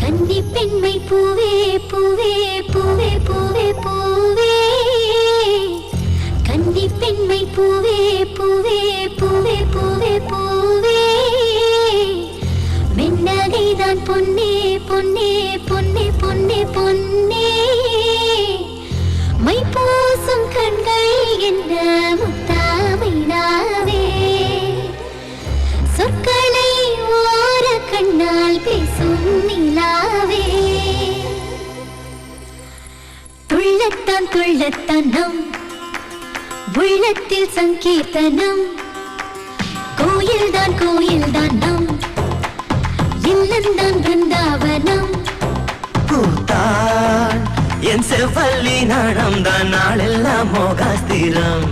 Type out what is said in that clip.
கன்னி பெண்மை பூவே பூவே பூவே பூவே பூவே கன்னி பெண்மை பூவே பூவே பூவே பூவே பூவே மென்னகைதான் பொன்னே பொன்னே பொன்னே பொன்னே பொன்னே மை பூசும் கண்கள் என்ன முத்தாமைனாவே சொற்களை ஓர கண்ணால் பேசும் நிலாவே துள்ளத்தான் துள்ளத்தான் நம் உள்ளத்தில் சங்கீர்த்தனம் கோயில்தான் கோயில்தான் நம் இல்லந்தான் பிருந்தாவனம் பூத்தான் என் செவ்வல்லி நாணம் தான் நாளெல்லாம் மோகாஸ்திரம்